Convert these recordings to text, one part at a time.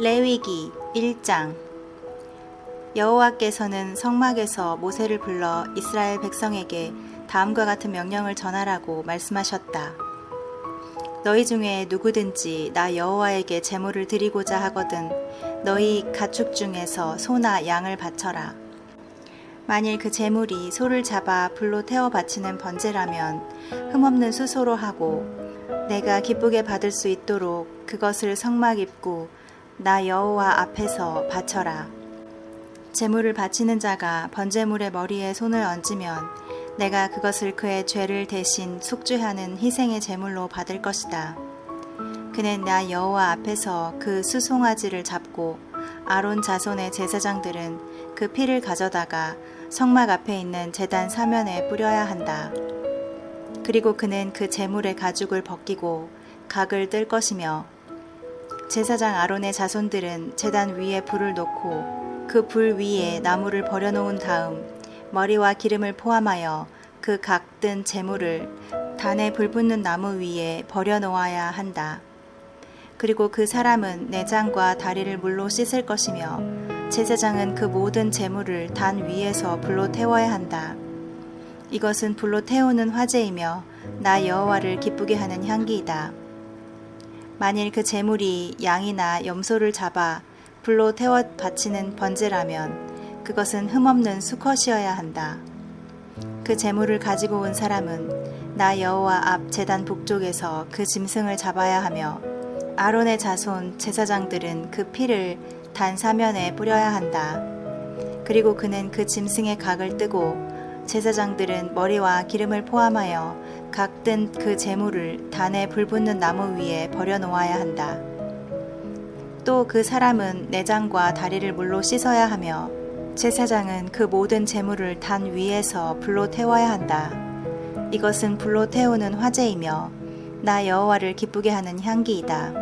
레위기 1장. 여호와께서는 성막에서 모세를 불러 이스라엘 백성에게 다음과 같은 명령을 전하라고 말씀하셨다. 너희 중에 누구든지 나 여호와에게 제물을 드리고자 하거든 너희 가축 중에서 소나 양을 바쳐라. 만일 그 제물이 소를 잡아 불로 태워 바치는 번제라면 흠없는 수소로 하고 내가 기쁘게 받을 수 있도록 그것을 성막 입구 나 여호와 앞에서 바쳐라. 제물을 바치는 자가 번제물의 머리에 손을 얹으면 내가 그것을 그의 죄를 대신 속죄하는 희생의 제물로 받을 것이다. 그는 나 여호와 앞에서 그 수송아지를 잡고 아론 자손의 제사장들은 그 피를 가져다가 성막 앞에 있는 제단 사면에 뿌려야 한다. 그리고 그는 그 제물의 가죽을 벗기고 각을 뜰 것이며 제사장 아론의 자손들은 제단 위에 불을 놓고 그 불 위에 나무를 버려놓은 다음 머리와 기름을 포함하여 그 각 뜬 제물을 단에 불 붙는 나무 위에 버려놓아야 한다. 그리고 그 사람은 내장과 다리를 물로 씻을 것이며 제사장은 그 모든 제물을 단 위에서 불로 태워야 한다. 이것은 불로 태우는 화제이며 나 여호와를 기쁘게 하는 향기이다. 만일 그 제물이 양이나 염소를 잡아 불로 태워 바치는 번제라면 그것은 흠없는 수컷이어야 한다. 그 제물을 가지고 온 사람은 나 여호와 앞 제단 북쪽에서 그 짐승을 잡아야 하며 아론의 자손 제사장들은 그 피를 단 사면에 뿌려야 한다. 그리고 그는 그 짐승의 각을 뜨고 제사장들은 머리와 기름을 포함하여 각 뜬 그 제물을 단에 불 붙는 나무 위에 버려놓아야 한다. 또 그 사람은 내장과 다리를 물로 씻어야 하며 제사장은 그 모든 제물을 단 위에서 불로 태워야 한다. 이것은 불로 태우는 화제이며 나 여호와를 기쁘게 하는 향기이다.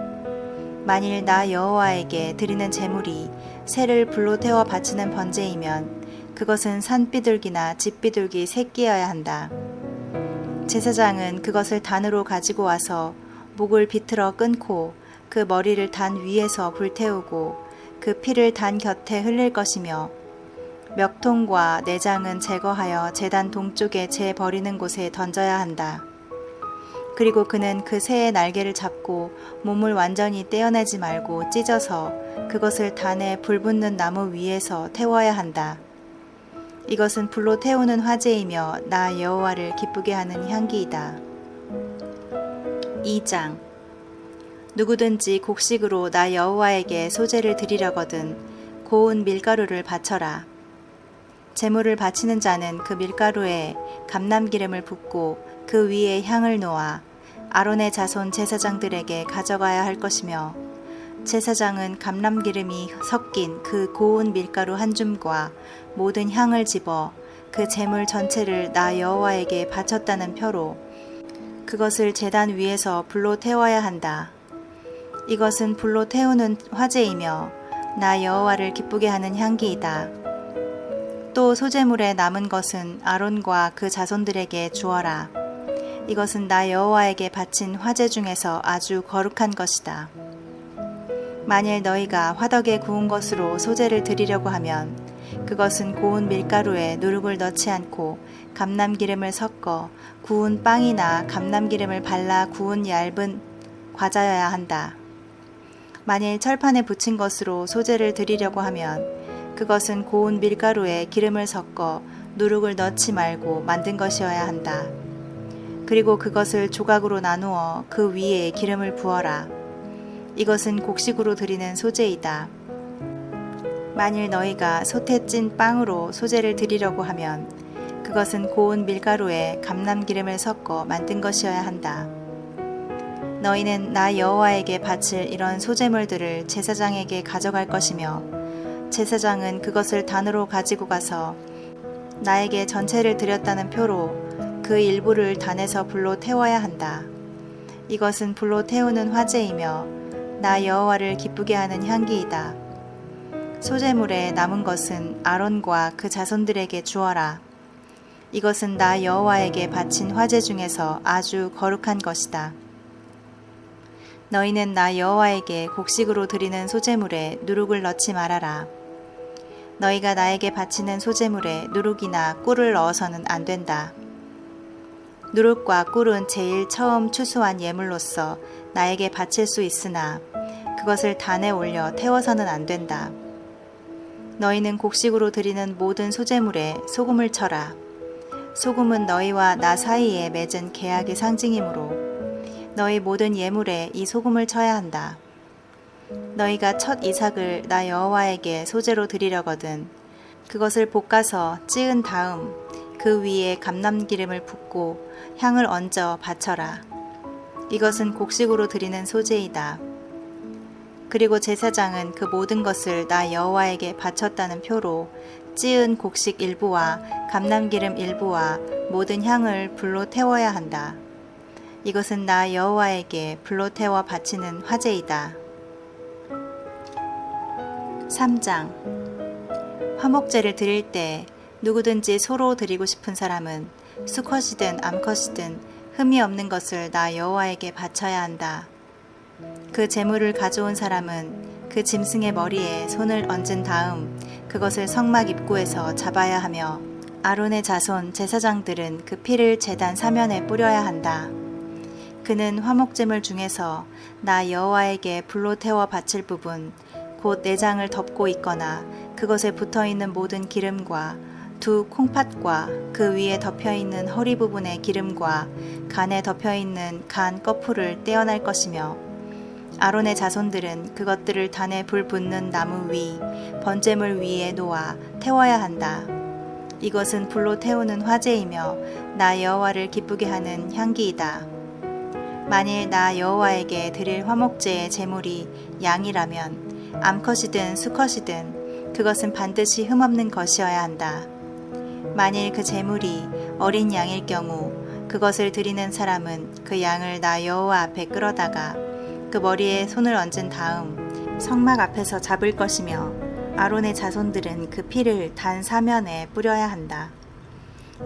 만일 나 여호와에게 드리는 제물이 새를 불로 태워 바치는 번제이면 그것은 산비둘기나 집비둘기 새끼여야 한다. 제사장은 그것을 단으로 가지고 와서 목을 비틀어 끊고 그 머리를 단 위에서 불태우고 그 피를 단 곁에 흘릴 것이며 멱통과 내장은 제거하여 제단 동쪽에 재 버리는 곳에 던져야 한다. 그리고 그는 그 새의 날개를 잡고 몸을 완전히 떼어내지 말고 찢어서 그것을 단에 불 붙는 나무 위에서 태워야 한다. 이것은 불로 태우는 화제이며 나 여호와를 기쁘게 하는 향기이다. 2장. 누구든지 곡식으로 나 여호와에게 소제를 드리려거든 고운 밀가루를 바쳐라. 제물을 바치는 자는 그 밀가루에 감람기름을 붓고 그 위에 향을 놓아 아론의 자손 제사장들에게 가져가야 할 것이며 제사장은 감람기름이 섞인 그 고운 밀가루 한 줌과 모든 향을 집어 그 제물 전체를 나 여호와에게 바쳤다는 표로 그것을 제단 위에서 불로 태워야 한다. 이것은 불로 태우는 화제이며 나 여호와를 기쁘게 하는 향기이다. 또 소제물에 남은 것은 아론과 그 자손들에게 주어라. 이것은 나 여호와에게 바친 화제 중에서 아주 거룩한 것이다. 만일 너희가 화덕에 구운 것으로 소제를 드리려고 하면 그것은 고운 밀가루에 누룩을 넣지 않고 감람기름을 섞어 구운 빵이나 감람기름을 발라 구운 얇은 과자여야 한다. 만일 철판에 붙인 것으로 소제를 드리려고 하면 그것은 고운 밀가루에 기름을 섞어 누룩을 넣지 말고 만든 것이어야 한다. 그리고 그것을 조각으로 나누어 그 위에 기름을 부어라. 이것은 곡식으로 드리는 소제이다. 만일 너희가 솥에 찐 빵으로 소제를 드리려고 하면 그것은 고운 밀가루에 감람기름을 섞어 만든 것이어야 한다. 너희는 나 여호와에게 바칠 이런 소제물들을 제사장에게 가져갈 것이며 제사장은 그것을 단으로 가지고 가서 나에게 전체를 드렸다는 표로 그 일부를 단에서 불로 태워야 한다. 이것은 불로 태우는 화제이며 나 여호와를 기쁘게 하는 향기이다. 소제물에 남은 것은 아론과 그 자손들에게 주어라. 이것은 나 여호와에게 바친 화제 중에서 아주 거룩한 것이다. 너희는 나 여호와에게 곡식으로 드리는 소제물에 누룩을 넣지 말아라. 너희가 나에게 바치는 소제물에 누룩이나 꿀을 넣어서는 안 된다. 누룩과 꿀은 제일 처음 추수한 예물로서 나에게 바칠 수 있으나 그것을 단에 올려 태워서는 안 된다. 너희는 곡식으로 드리는 모든 소제물에 소금을 쳐라. 소금은 너희와 나 사이에 맺은 계약의 상징이므로 너희 모든 예물에 이 소금을 쳐야 한다. 너희가 첫 이삭을 나 여호와에게 소제로 드리려거든 그것을 볶아서 찌은 다음 그 위에 감람기름을 붓고 향을 얹어 바쳐라. 이것은 곡식으로 드리는 소제이다. 그리고 제사장은 그 모든 것을 나 여호와에게 바쳤다는 표로 찌은 곡식 일부와 감람기름 일부와 모든 향을 불로 태워야 한다. 이것은 나 여호와에게 불로 태워 바치는 화제이다. 3장 화목제를 드릴 때 누구든지 소로 드리고 싶은 사람은 수컷이든 암컷이든 흠이 없는 것을 나 여호와에게 바쳐야 한다. 그 제물을 가져온 사람은 그 짐승의 머리에 손을 얹은 다음 그것을 성막 입구에서 잡아야 하며 아론의 자손 제사장들은 그 피를 제단 사면에 뿌려야 한다. 그는 화목제물 중에서 나 여호와에게 불로 태워 바칠 부분 곧 내장을 덮고 있거나 그것에 붙어있는 모든 기름과 두 콩팥과 그 위에 덮여있는 허리 부분의 기름과 간에 덮여있는 간 거풀을 떼어낼 것이며 아론의 자손들은 그것들을 단에 불 붙는 나무 위 번제물 위에 놓아 태워야 한다. 이것은 불로 태우는 화제이며 나 여호와를 기쁘게 하는 향기이다. 만일 나 여호와에게 드릴 화목제의 제물이 양이라면 암컷이든 수컷이든 그것은 반드시 흠없는 것이어야 한다. 만일 그 제물이 어린 양일 경우 그것을 드리는 사람은 그 양을 나 여호와 앞에 끌어다가 그 머리에 손을 얹은 다음 성막 앞에서 잡을 것이며 아론의 자손들은 그 피를 단 사면에 뿌려야 한다.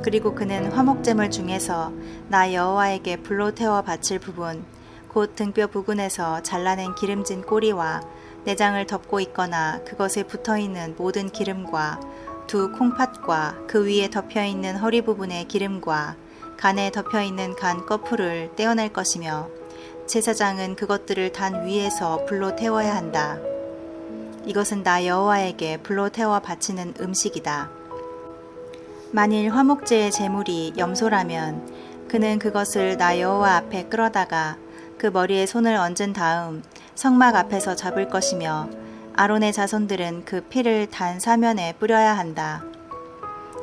그리고 그는 화목제물 중에서 나 여호와에게 불로 태워 바칠 부분 곧 등뼈 부근에서 잘라낸 기름진 꼬리와 내장을 덮고 있거나 그것에 붙어있는 모든 기름과 두 콩팥과 그 위에 덮여있는 허리 부분의 기름과 간에 덮여있는 간 거풀을 떼어낼 것이며 제사장은 그것들을 단 위에서 불로 태워야 한다. 이것은 나 여호와에게 불로 태워 바치는 음식이다. 만일 화목제의 제물이 염소라면 그는 그것을 나 여호와 앞에 끌어다가 그 머리에 손을 얹은 다음 성막 앞에서 잡을 것이며 아론의 자손들은 그 피를 단 사면에 뿌려야 한다.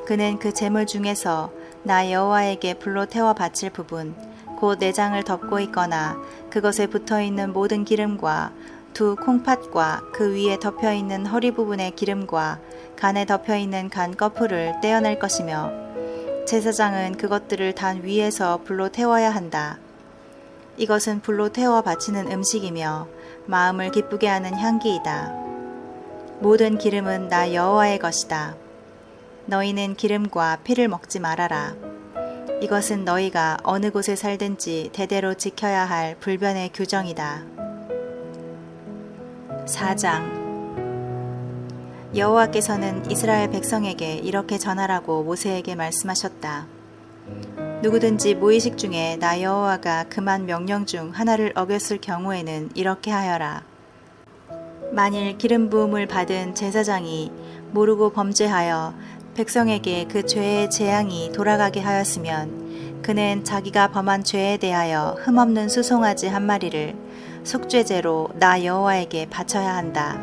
그는 그 제물 중에서 나 여호와에게 불로 태워 바칠 부분 곧 내장을 덮고 있거나 그것에 붙어있는 모든 기름과 두 콩팥과 그 위에 덮여있는 허리 부분의 기름과 간에 덮여있는 간 거풀을 떼어낼 것이며 제사장은 그것들을 단 위에서 불로 태워야 한다. 이것은 불로 태워 바치는 음식이며 마음을 기쁘게 하는 향기이다. 모든 기름은 나 여호와의 것이다. 너희는 기름과 피를 먹지 말아라. 이것은 너희가 어느 곳에 살든지 대대로 지켜야 할 불변의 규정이다. 4장 여호와께서는 이스라엘 백성에게 이렇게 전하라고 모세에게 말씀하셨다. 누구든지 모의식 중에 나 여호와가 금한 명령 중 하나를 어겼을 경우에는 이렇게 하여라. 만일 기름 부음을 받은 제사장이 모르고 범죄하여 백성에게 그 죄의 재앙이 돌아가게 하였으면 그는 자기가 범한 죄에 대하여 흠없는 수송아지 한 마리를 속죄제로 나 여호와에게 바쳐야 한다.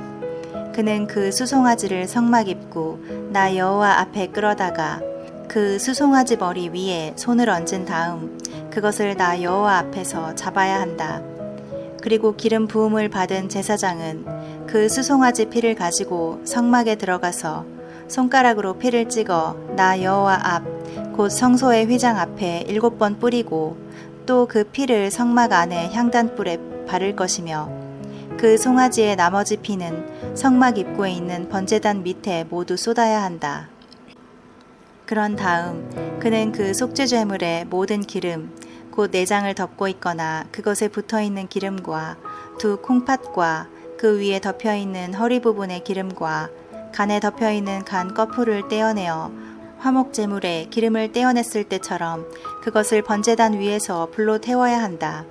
그는 그 수송아지를 성막 입구 나 여호와 앞에 끌어다가 그 수송아지 머리 위에 손을 얹은 다음 그것을 나 여호와 앞에서 잡아야 한다. 그리고 기름 부음을 받은 제사장은 그 수송아지 피를 가지고 성막에 들어가서 손가락으로 피를 찍어 나 여호와 앞 곧 성소의 휘장 앞에 7번 뿌리고 또 그 피를 성막 안에 향단불에 바를 것이며 그 송아지의 나머지 피는 성막 입구에 있는 번제단 밑에 모두 쏟아야 한다. 그런 다음 그는 그 속죄제물의 모든 기름 곧 내장을 덮고 있거나 그것에 붙어있는 기름과 두 콩팥과 그 위에 덮여있는 허리 부분의 기름과 간에 덮여있는 간 거풀을 떼어내어 화목제물에 기름을 떼어냈을 때처럼 그것을 번제단 위에서 불로 태워야 한다.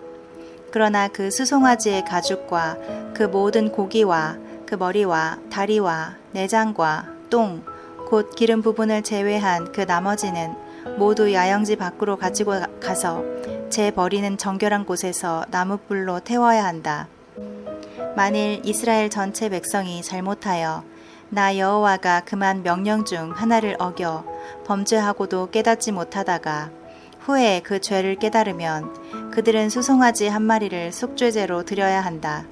그러나 그 수송아지의 가죽과 그 모든 고기와 그 머리와 다리와 내장과 똥, 곧 기름 부분을 제외한 그 나머지는 모두 야영지 밖으로 가지고 가서 재 버리는 정결한 곳에서 나무불로 태워야 한다. 만일 이스라엘 전체 백성이 잘못하여 나 여호와가 금한 명령 중 하나를 어겨 범죄하고도 깨닫지 못하다가 후에 그 죄를 깨달으면 그들은 수송아지 한 마리를 속죄제로 드려야 한다.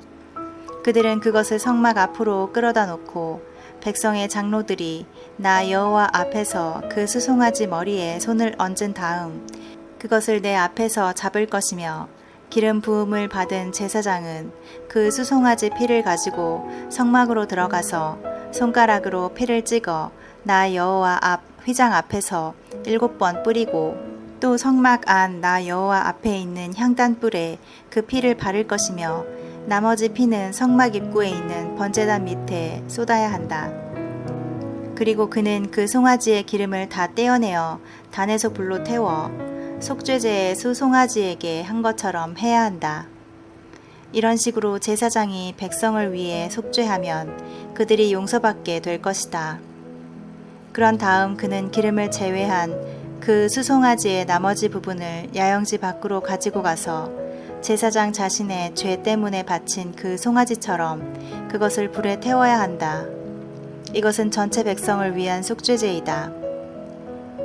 그들은 그것을 성막 앞으로 끌어다 놓고 백성의 장로들이 나 여호와 앞에서 그 수송아지 머리에 손을 얹은 다음 그것을 내 앞에서 잡을 것이며 기름 부음을 받은 제사장은 그 수송아지 피를 가지고 성막으로 들어가서 손가락으로 피를 찍어 나 여호와 앞 휘장 앞에서 7번 뿌리고 또 성막 안 나 여호와 앞에 있는 향단불에 그 피를 바를 것이며 나머지 피는 성막 입구에 있는 번제단 밑에 쏟아야 한다. 그리고 그는 그 송아지의 기름을 다 떼어내어 단에서 불로 태워 속죄제의 수송아지에게 한 것처럼 해야 한다. 이런 식으로 제사장이 백성을 위해 속죄하면 그들이 용서받게 될 것이다. 그런 다음 그는 기름을 제외한 그 수송아지의 나머지 부분을 야영지 밖으로 가지고 가서 제사장 자신의 죄 때문에 바친 그 송아지처럼 그것을 불에 태워야 한다. 이것은 전체 백성을 위한 속죄제이다.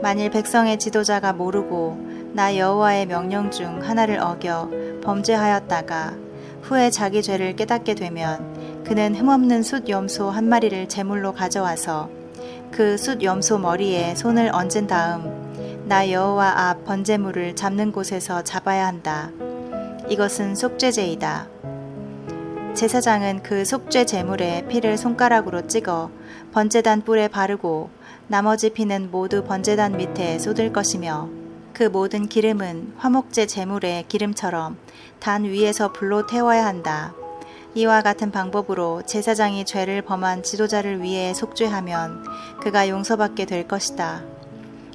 만일 백성의 지도자가 모르고 나 여호와의 명령 중 하나를 어겨 범죄하였다가 후에 자기 죄를 깨닫게 되면 그는 흠없는 숫 염소 한 마리를 제물로 가져와서 그 숫 염소 머리에 손을 얹은 다음 나 여호와 앞 번제물을 잡는 곳에서 잡아야 한다. 이것은 속죄제이다. 제사장은 그 속죄 제물에 피를 손가락으로 찍어 번제단 뿔에 바르고 나머지 피는 모두 번제단 밑에 쏟을 것이며 그 모든 기름은 화목제 제물의 기름처럼 단 위에서 불로 태워야 한다. 이와 같은 방법으로 제사장이 죄를 범한 지도자를 위해 속죄하면 그가 용서받게 될 것이다.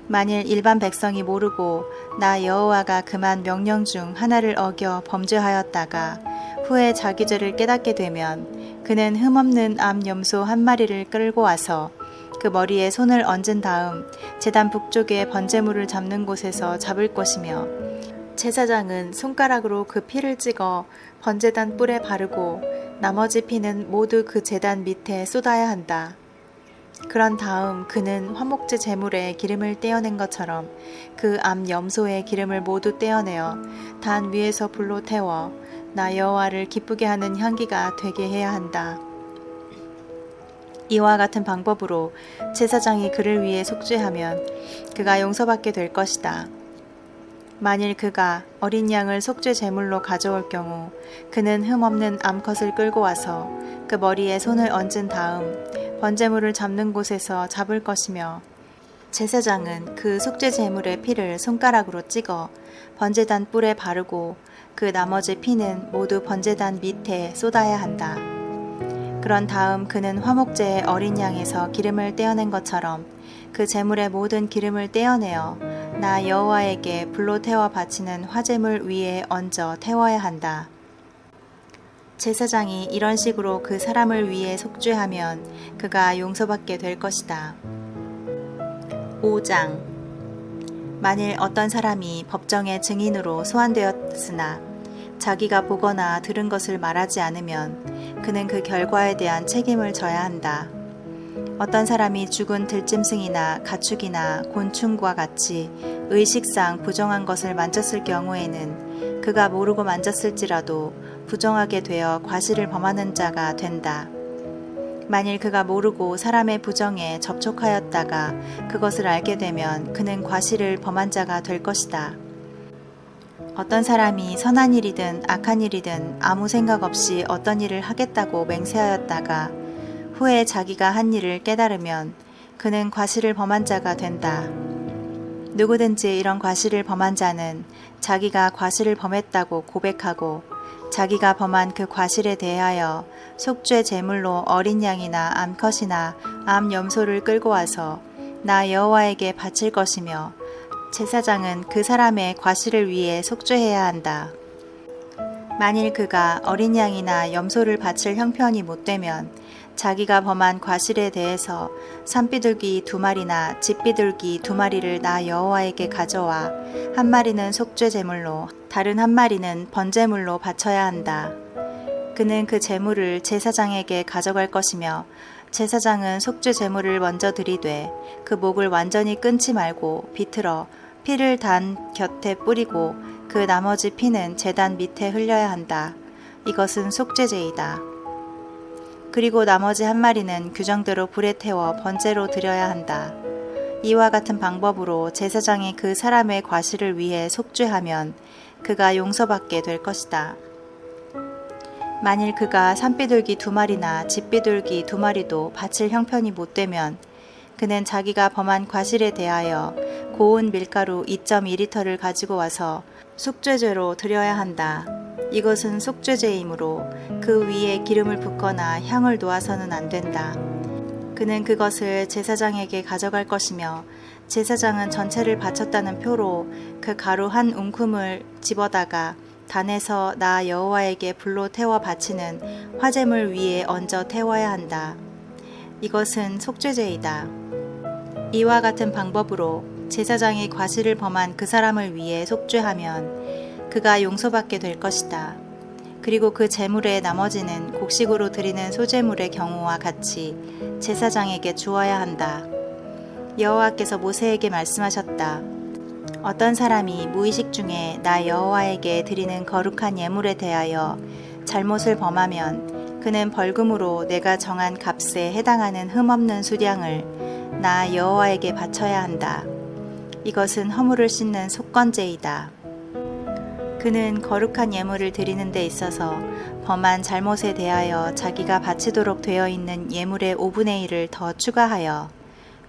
만일 일반 백성이 모르고 나 여호와가 금한 명령 중 하나를 어겨 범죄하였다가 후에 자기 죄를 깨닫게 되면 그는 흠없는 암 염소 한 마리를 끌고 와서 그 머리에 손을 얹은 다음 제단 북쪽에 번제물을 잡는 곳에서 잡을 것이며 제사장은 손가락으로 그 피를 찍어 번제단 뿔에 바르고 나머지 피는 모두 그 제단 밑에 쏟아야 한다. 그런 다음 그는 화목제 제물에 기름을 떼어낸 것처럼 그 암 염소의 기름을 모두 떼어내어 단 위에서 불로 태워 나 여호와를 기쁘게 하는 향기가 되게 해야 한다. 이와 같은 방법으로 제사장이 그를 위해 속죄하면 그가 용서받게 될 것이다. 만일 그가 어린 양을 속죄 제물로 가져올 경우 그는 흠없는 암컷을 끌고 와서 그 머리에 손을 얹은 다음 번제물을 잡는 곳에서 잡을 것이며 제사장은 그 속죄 제물의 피를 손가락으로 찍어 번제단 뿔에 바르고 그 나머지 피는 모두 번제단 밑에 쏟아야 한다. 그런 다음 그는 화목제의 어린 양에서 기름을 떼어낸 것처럼 그 제물의 모든 기름을 떼어내어 나 여호와에게 불로 태워 바치는 화제물 위에 얹어 태워야 한다. 제사장이 이런 식으로 그 사람을 위해 속죄하면 그가 용서받게 될 것이다. 5장. 만일 어떤 사람이 법정의 증인으로 소환되었으나 자기가 보거나 들은 것을 말하지 않으면 그는 그 결과에 대한 책임을 져야 한다. 어떤 사람이 죽은 들짐승이나 가축이나 곤충과 같이 의식상 부정한 것을 만졌을 경우에는 그가 모르고 만졌을지라도 부정하게 되어 과실을 범하는 자가 된다. 만일 그가 모르고 사람의 부정에 접촉하였다가 그것을 알게 되면 그는 과실을 범한 자가 될 것이다. 어떤 사람이 선한 일이든 악한 일이든 아무 생각 없이 어떤 일을 하겠다고 맹세하였다가 후에 자기가 한 일을 깨달으면 그는 과실을 범한 자가 된다. 누구든지 이런 과실을 범한 자는 자기가 과실을 범했다고 고백하고 자기가 범한 그 과실에 대하여 속죄 제물로 어린 양이나 암컷이나 암 염소를 끌고 와서 나 여호와에게 바칠 것이며 제사장은 그 사람의 과실을 위해 속죄해야 한다. 만일 그가 어린 양이나 염소를 바칠 형편이 못되면 자기가 범한 과실에 대해서 산비둘기 2마리나 집비둘기 2마리를 나 여호와에게 가져와 한 마리는 속죄 제물로 다른 한 마리는 번제물로 바쳐야 한다. 그는 그 제물을 제사장에게 가져갈 것이며 제사장은 속죄 제물을 먼저 드리되 그 목을 완전히 끊지 말고 비틀어 피를 단 곁에 뿌리고 그 나머지 피는 제단 밑에 흘려야 한다. 이것은 속죄제이다. 그리고 나머지 한 마리는 규정대로 불에 태워 번제로 드려야 한다. 이와 같은 방법으로 제사장이 그 사람의 과실을 위해 속죄하면 그가 용서받게 될 것이다. 만일 그가 산비둘기 2마리나 집비둘기 2마리도 바칠 형편이 못되면 그는 자기가 범한 과실에 대하여 고운 밀가루 2.2리터를 가지고 와서 속죄제로 드려야 한다. 이것은 속죄제이므로 그 위에 기름을 붓거나 향을 놓아서는 안 된다. 그는 그것을 제사장에게 가져갈 것이며 제사장은 전체를 바쳤다는 표로 그 가루 한 움큼을 집어다가 단에서 나 여호와에게 불로 태워 바치는 화제물 위에 얹어 태워야 한다. 이것은 속죄제이다. 이와 같은 방법으로 제사장이 과실을 범한 그 사람을 위해 속죄하면 그가 용서받게 될 것이다. 그리고 그 제물의 나머지는 곡식으로 드리는 소제물의 경우와 같이 제사장에게 주어야 한다. 여호와께서 모세에게 말씀하셨다. 어떤 사람이 무의식 중에 나 여호와에게 드리는 거룩한 예물에 대하여 잘못을 범하면 그는 벌금으로 내가 정한 값에 해당하는 흠없는 수량을 나 여호와에게 바쳐야 한다. 이것은 허물을 씻는 속건제이다. 그는 거룩한 예물을 드리는 데 있어서 범한 잘못에 대하여 자기가 바치도록 되어 있는 예물의 5분의 1을 더 추가하여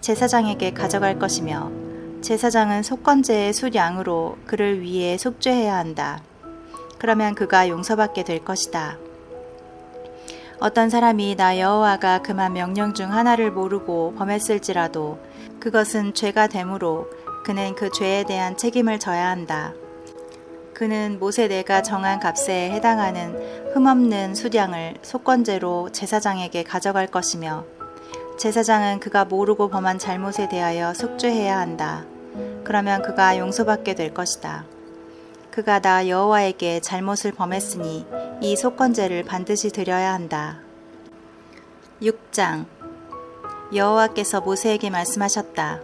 제사장에게 가져갈 것이며 제사장은 속건제의 수량으로 그를 위해 속죄해야 한다. 그러면 그가 용서받게 될 것이다. 어떤 사람이 나 여호와가 금한 명령 중 하나를 모르고 범했을지라도 그것은 죄가 되므로 그는 그 죄에 대한 책임을 져야 한다. 그는 모세 내가 정한 값에 해당하는 흠없는 수량을 속건제로 제사장에게 가져갈 것이며 제사장은 그가 모르고 범한 잘못에 대하여 속죄해야 한다. 그러면 그가 용서받게 될 것이다. 그가 나 여호와에게 잘못을 범했으니 이 속건제를 반드시 드려야 한다. 6장 여호와께서 모세에게 말씀하셨다.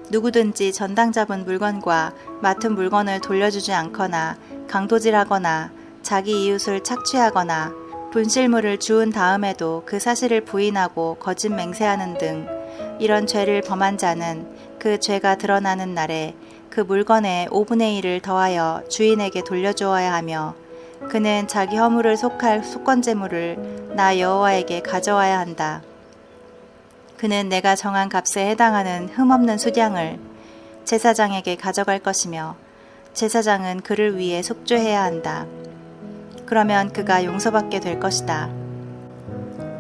누구든지 전당 잡은 물건과 맡은 물건을 돌려주지 않거나 강도질하거나 자기 이웃을 착취하거나 분실물을 주운 다음에도 그 사실을 부인하고 거짓 맹세하는 등 이런 죄를 범한 자는 그 죄가 드러나는 날에 그 물건의 5분의 1을 더하여 주인에게 돌려주어야 하며 그는 자기 허물을 속할 속건제물을 나 여호와에게 가져와야 한다. 그는 내가 정한 값에 해당하는 흠없는 수량을 제사장에게 가져갈 것이며 제사장은 그를 위해 속죄해야 한다. 그러면 그가 용서받게 될 것이다.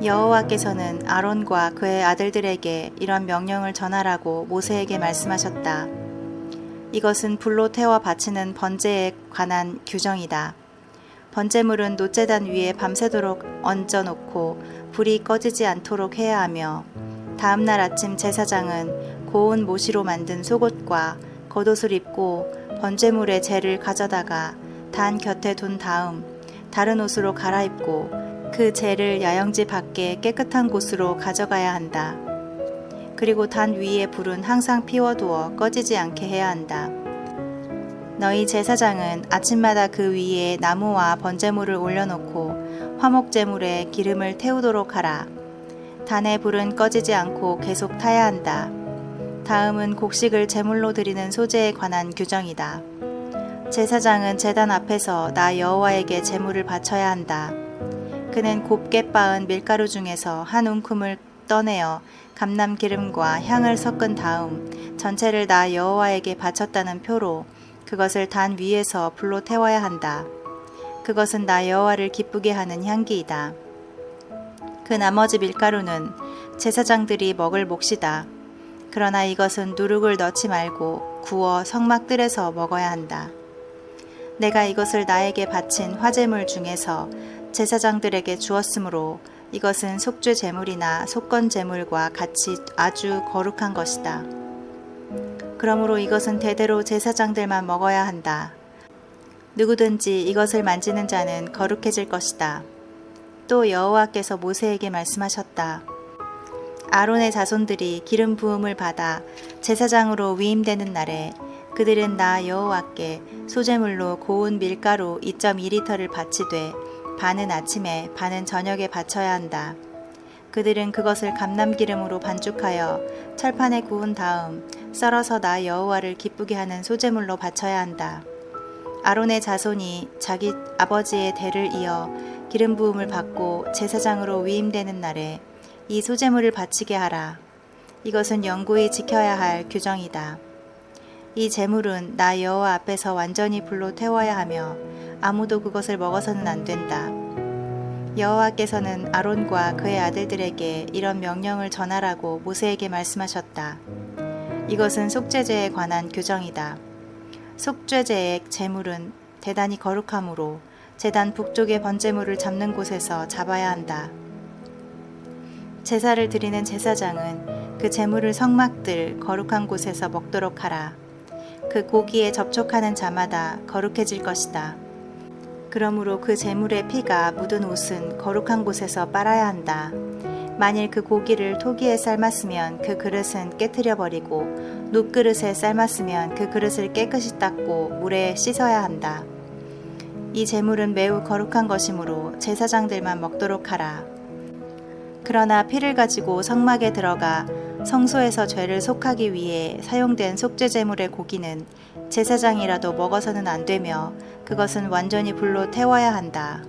여호와께서는 아론과 그의 아들들에게 이런 명령을 전하라고 모세에게 말씀하셨다. 이것은 불로 태워 바치는 번제에 관한 규정이다. 번제물은 놋제단 위에 밤새도록 얹어놓고 불이 꺼지지 않도록 해야 하며 다음날 아침 제사장은 고운 모시로 만든 속옷과 겉옷을 입고 번제물의 재를 가져다가 단 곁에 둔 다음 다른 옷으로 갈아입고 그 재를 야영지 밖에 깨끗한 곳으로 가져가야 한다. 그리고 단 위에 불은 항상 피워두어 꺼지지 않게 해야 한다. 너희 제사장은 아침마다 그 위에 나무와 번제물을 올려놓고 화목제물에 기름을 태우도록 하라. 단의 불은 꺼지지 않고 계속 타야 한다. 다음은 곡식을 제물로 드리는 소제에 관한 규정이다. 제사장은 제단 앞에서 나 여호와에게 제물을 바쳐야 한다. 그는 곱게 빻은 밀가루 중에서 한 움큼을 떠내어 감람 기름과 향을 섞은 다음 전체를 나 여호와에게 바쳤다는 표로 그것을 단 위에서 불로 태워야 한다. 그것은 나 여호와를 기쁘게 하는 향기이다. 그 나머지 밀가루는 제사장들이 먹을 몫이다. 그러나 이것은 누룩을 넣지 말고 구워 성막들에서 먹어야 한다. 내가 이것을 나에게 바친 화제물 중에서 제사장들에게 주었으므로 이것은 속죄 제물이나 속건 제물과 같이 아주 거룩한 것이다. 그러므로 이것은 대대로 제사장들만 먹어야 한다. 누구든지 이것을 만지는 자는 거룩해질 것이다. 또 여호와께서 모세에게 말씀하셨다. 아론의 자손들이 기름 부음을 받아 제사장으로 위임되는 날에 그들은 나 여호와께 소제물로 고운 밀가루 2.2리터를 바치되 반은 아침에 반은 저녁에 바쳐야 한다. 그들은 그것을 감람기름으로 반죽하여 철판에 구운 다음 썰어서 나 여호와를 기쁘게 하는 소제물로 바쳐야 한다. 아론의 자손이 자기 아버지의 대를 이어 기름 부음을 받고 제사장으로 위임되는 날에 이 소제물을 바치게 하라. 이것은 영구히 지켜야 할 규정이다. 이 제물은 나 여호와 앞에서 완전히 불로 태워야 하며 아무도 그것을 먹어서는 안 된다. 여호와께서는 아론과 그의 아들들에게 이런 명령을 전하라고 모세에게 말씀하셨다. 이것은 속죄제에 관한 규정이다. 속죄제의 제물은 대단히 거룩하므로 제단 북쪽의 번제물을 잡는 곳에서 잡아야 한다. 제사를 드리는 제사장은 그 제물을 성막들 거룩한 곳에서 먹도록 하라. 그 고기에 접촉하는 자마다 거룩해질 것이다. 그러므로 그 제물의 피가 묻은 옷은 거룩한 곳에서 빨아야 한다. 만일 그 고기를 토기에 삶았으면 그 그릇은 깨트려 버리고 놋그릇에 삶았으면 그 그릇을 깨끗이 닦고 물에 씻어야 한다. 이 제물은 매우 거룩한 것이므로 제사장들만 먹도록 하라. 그러나 피를 가지고 성막에 들어가 성소에서 죄를 속하기 위해 사용된 속죄제물의 고기는 제사장이라도 먹어서는 안 되며 그것은 완전히 불로 태워야 한다.